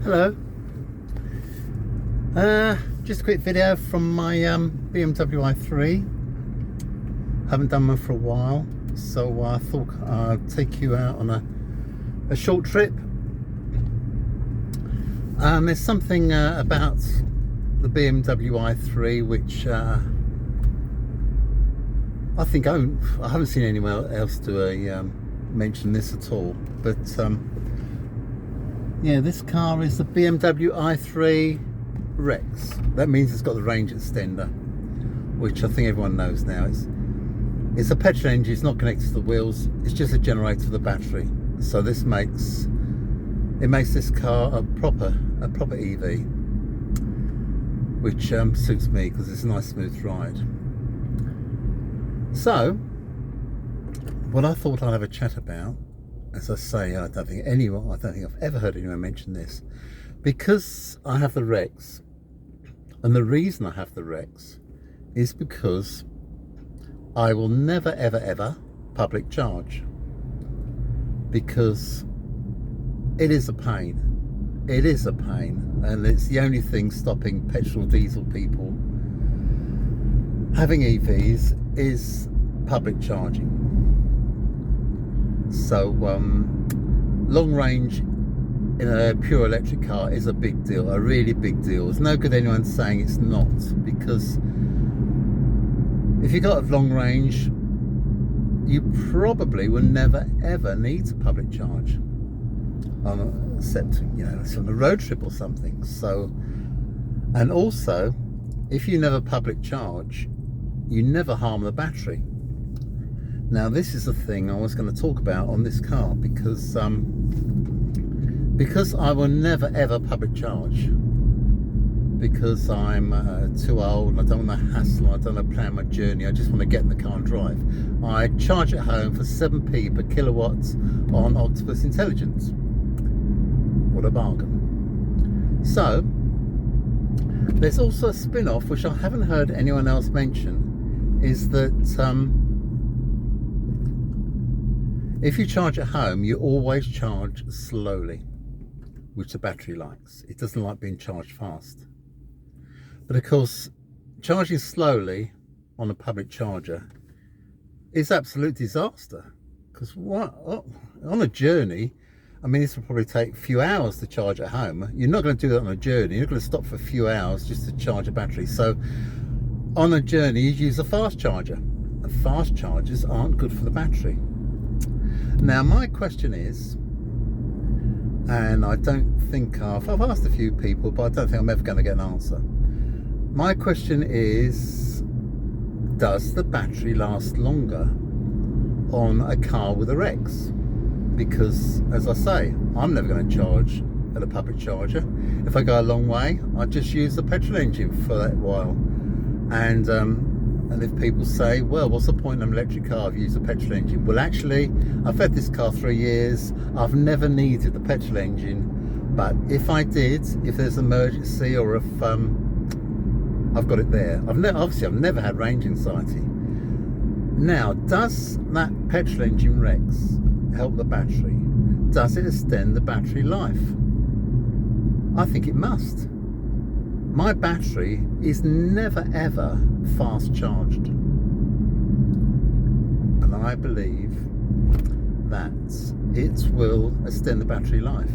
Hello, just a quick video from my BMW i3. Haven't done one for a while, so I thought I'd take you out on a short trip. There's something about the BMW i3 which I think I haven't seen anyone else do a mention this at all, but yeah, this car is the BMW i3 Rex. That means it's got the range extender, which I think everyone knows now. It's a petrol engine, it's not connected to the wheels, it's just a generator for the battery. So this makes this car a proper EV, which suits me because it's a nice smooth ride. So what I thought I'd have a chat about, as I say, I don't think I've ever heard anyone mention this, because I have the Rex, and the reason I have the Rex is because I will never ever public charge, because it is a pain, and it's the only thing stopping petrol diesel people having EVs is public charging. So long range in a pure electric car is a big deal, a really big deal. It's no good anyone saying it's not, because if you got a long range, you probably will never ever need to public charge, except it's on a road trip or something. So, and also, if you never public charge, you never harm the battery. Now this is the thing I was going to talk about on this car, because I will never ever public charge, because I'm too old and I don't want to hassle, I don't want to plan my journey, I just want to get in the car and drive. I charge at home for 7p per kilowatts on Octopus Intelligence. What a bargain. So there's also a spin-off which I haven't heard anyone else mention, is that if you charge at home, you always charge slowly, which the battery likes. It doesn't like being charged fast. But of course, charging slowly on a public charger is absolute disaster, because on a journey, I mean, this will probably take a few hours to charge at home. You're not going to do that on a journey. You're going to stop for a few hours just to charge a battery. So on a journey, you use a fast charger. And fast chargers aren't good for the battery. Now my question is, and I don't think I've asked a few people, but I don't think I'm ever going to get an answer. My question is, does the battery last longer on a car with a Rex? Because, as I say, I'm never going to charge at a public charger. If I go a long way, I just use the petrol engine for that while. And if people say, well, what's the point in an electric car if you use a petrol engine? Well, actually, I've had this car 3 years. I've never needed the petrol engine. But if I did, if there's an emergency, or if I've got it there. I've never had range anxiety. Now, does that petrol engine Rex help the battery? Does it extend the battery life? I think it must. My battery is never ever fast charged, and I believe that it will extend the battery life.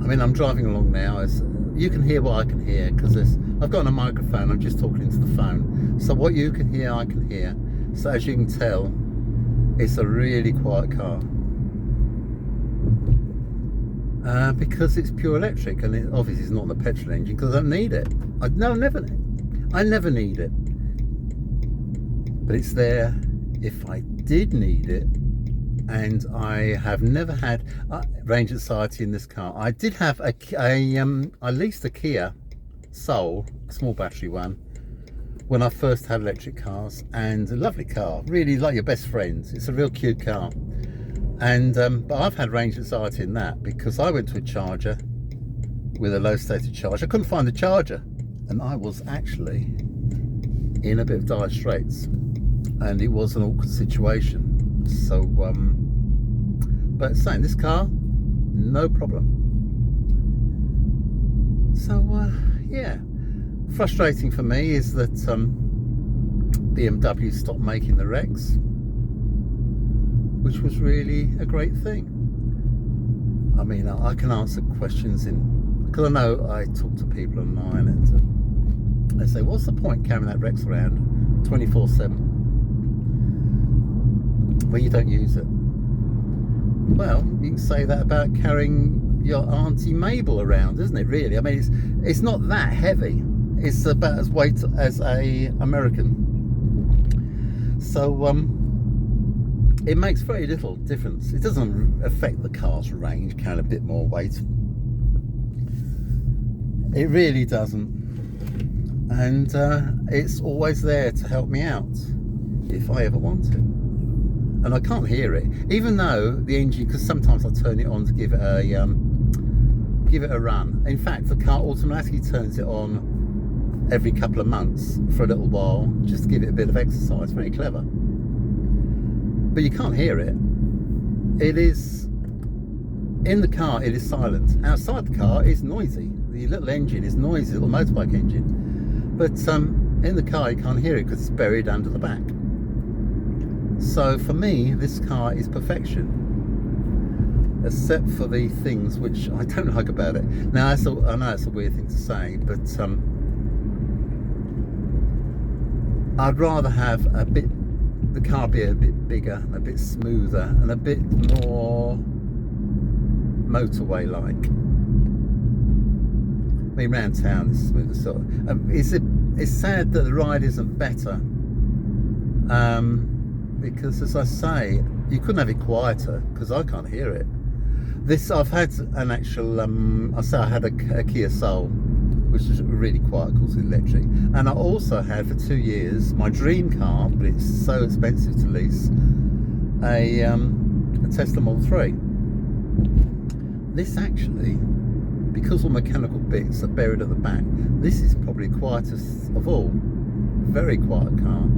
I mean, I'm driving along now, as you can hear what I can hear, because I've got a microphone, I'm just talking into the phone. So what you can hear, I can hear. So as you can tell, it's a really quiet car. Because it's pure electric, and it obviously is not on the petrol engine, because I don't need it. I never need it. But it's there if I did need it. And I have never had range anxiety in this car. I did have I leased a Kia Soul, a small battery one, when I first had electric cars, and a lovely car, really like your best friends. It's a real cute car. And but I've had range anxiety in that, because I went to a charger with a low stated charge. I couldn't find the charger, and I was actually in a bit of dire straits, and it was an awkward situation. So but saying, this car, no problem. So yeah, frustrating for me is that BMW stopped making the Rex, which was really a great thing. I mean, I can answer questions because I know I talk to people online and they say, what's the point carrying that Rex around 24/7 when you don't use it? Well, you can say that about carrying your Auntie Mabel around, isn't it, really? I mean, it's not that heavy. It's about as weight as a American. So it makes very little difference. It doesn't affect the car's range, carrying a bit more weight. It really doesn't. And it's always there to help me out if I ever want to. And I can't hear it, even though the engine, because sometimes I turn it on to give it a run. In fact, the car automatically turns it on every couple of months for a little while, just to give it a bit of exercise. Very clever. But you can't hear it. It is, in the car it is silent. Outside the car it's noisy. The little engine is noisy, little motorbike engine. But in the car you can't hear it because it's buried under the back. So for me, this car is perfection, except for the things which I don't like about it. Now, I know it's a weird thing to say, but I'd rather have the car be a bit bigger, a bit smoother, and a bit more motorway-like. I mean, around town it's smooth as sort of. It's sad that the ride isn't better. Because, as I say, you couldn't have it quieter because I can't hear it. I've had an actual, I had a Kia Soul, which is really quiet, of course, electric. And I also had for 2 years my dream car, but it's so expensive to lease, a Tesla Model 3. This actually, because all mechanical bits are buried at the back, this is probably the quietest of all. Very quiet car.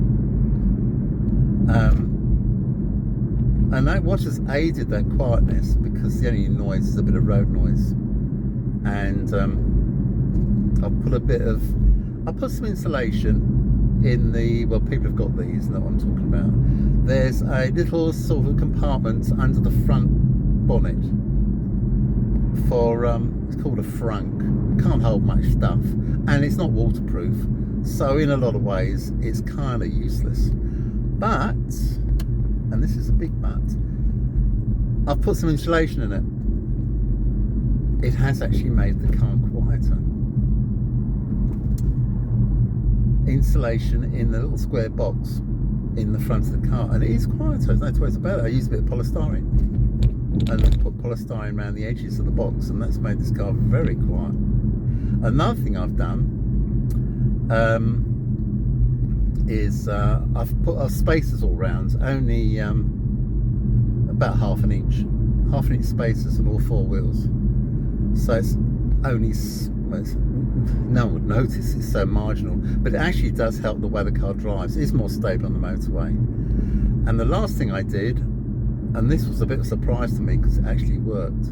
And what has aided that quietness, because the only noise is a bit of road noise, and I'll put some insulation in the, well, people have got these, know what I'm talking about. There's a little sort of compartment under the front bonnet for it's called a frunk. Can't hold much stuff, and it's not waterproof, so in a lot of ways it's kind of useless. But, and this is a big but, I've put some insulation in it. It has actually made the car quieter. Insulation in the little square box in the front of the car, and it is quieter, there's no two ways about it. I use a bit of polystyrene and put polystyrene around the edges of the box, and that's made this car very quiet. Another thing I've done is I've put spacers all round, only about half an inch spacers on all four wheels, so it's only, no one would notice, it's so marginal, but it actually does help the way the car drives. It's more stable on the motorway. And the last thing I did, and this was a bit of a surprise to me because it actually worked,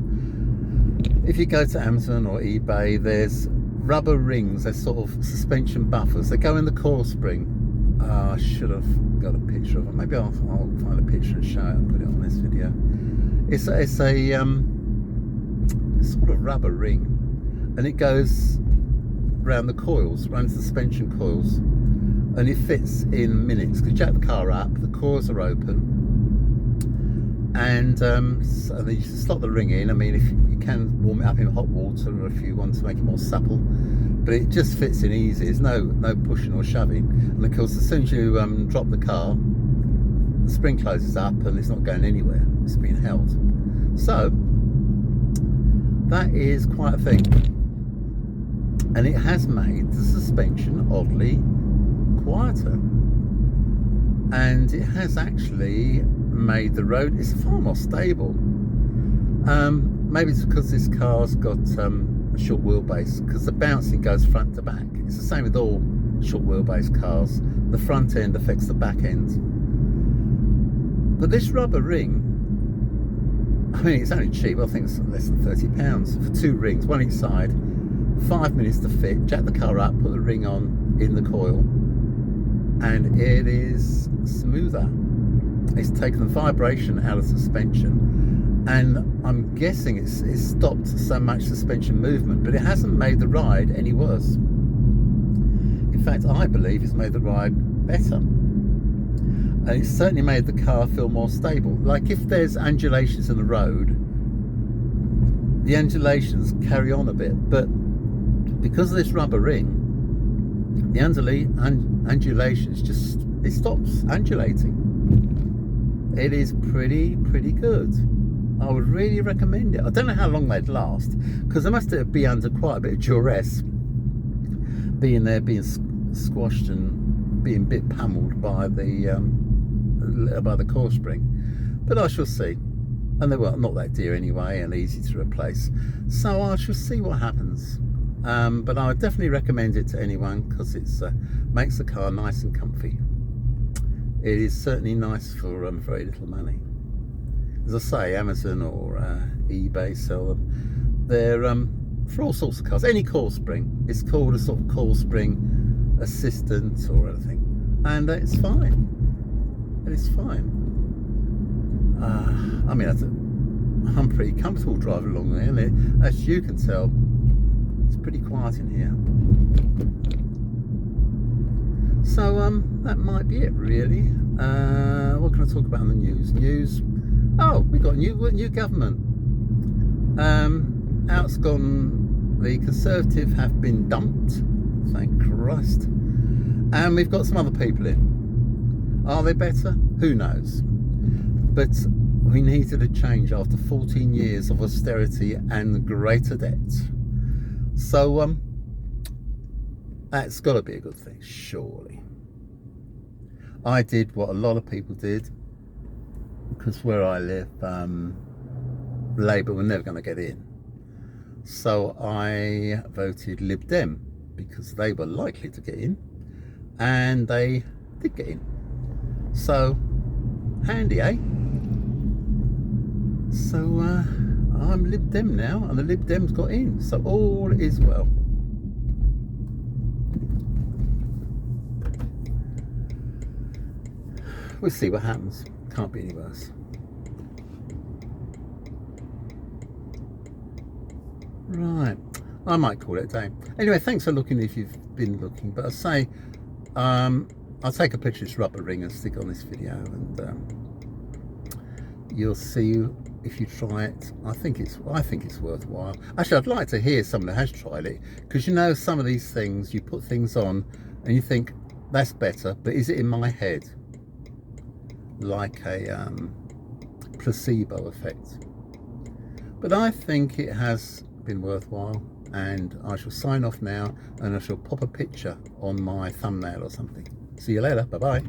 if you go to Amazon or eBay, there's rubber rings, they're sort of suspension buffers, they go in the coil spring. I should have got a picture of it. Maybe I'll find a picture and show it and put it on this video. It's a sort of rubber ring, and it goes around the coils, around the suspension coils, and it fits in minutes. Because you jack the car up, the coils are open, and so then you slot the ring in. I mean, if you can warm it up in hot water, or if you want to make it more supple, but it just fits in easy. There's no pushing or shoving. And of course, as soon as you drop the car, the spring closes up and it's not going anywhere. It's being held. So that is quite a thing, and it has made the suspension oddly quieter, and it has actually made the road, it's far more stable. Maybe it's because this car's got a short wheelbase, because the bouncing goes front to back. It's the same with all short wheelbase cars. The front end affects the back end. But this rubber ring, I mean, it's only cheap. I think it's less than £30 for 2 rings, one each side. 5 minutes to fit, jack the car up, put the ring on in the coil, and it is smoother. It's taken the vibration out of suspension, and I'm guessing it's stopped so much suspension movement, but it hasn't made the ride any worse. In fact, I believe it's made the ride better. And it's certainly made the car feel more stable. Like if there's undulations in the road, the undulations carry on a bit, but because of this rubber ring, the undulations just, it stops undulating. It is pretty good. I would really recommend it. I don't know how long they'd last, because they must be under quite a bit of duress, being there, being squashed and being a bit pummeled by the coil spring. But I shall see. And they were not that dear anyway, and easy to replace. So I shall see what happens. But I would definitely recommend it to anyone, because it makes the car nice and comfy. It is certainly nice for very little money. As I say, Amazon or eBay sell them. They're for all sorts of cars. Any coil spring. It's called a sort of coil spring assistant or anything, and it's fine. It is fine. I mean, I'm pretty comfortable driving along there, and as you can tell, it's pretty quiet in here. So that might be it really. What can I talk about in the news? Oh, we've got new government. Out's gone. The Conservative have been dumped, thank Christ, and we've got some other people in. Are they better? Who knows? But we needed a change after 14 years of austerity and greater debt. So that's got to be a good thing, surely. I did what a lot of people did, because where I live, Labour were never going to get in. So I voted Lib Dem, because they were likely to get in, and they did get in. So handy, eh? So I'm Lib Dem now, and the Lib Dems got in, so all is well. We'll see what happens. Can't be any worse. Right, I might call it a day. Anyway, thanks for looking if you've been looking. But I say, I'll take a picture of this rubber ring and stick it on this video, and you'll see if you try it. I think it's worthwhile. Actually, I'd like to hear someone who has tried it, because you know, some of these things, you put things on and you think that's better, but is it in my head like a placebo effect? But I think it has been worthwhile, and I shall sign off now, and I shall pop a picture on my thumbnail or something. See you later. Bye bye.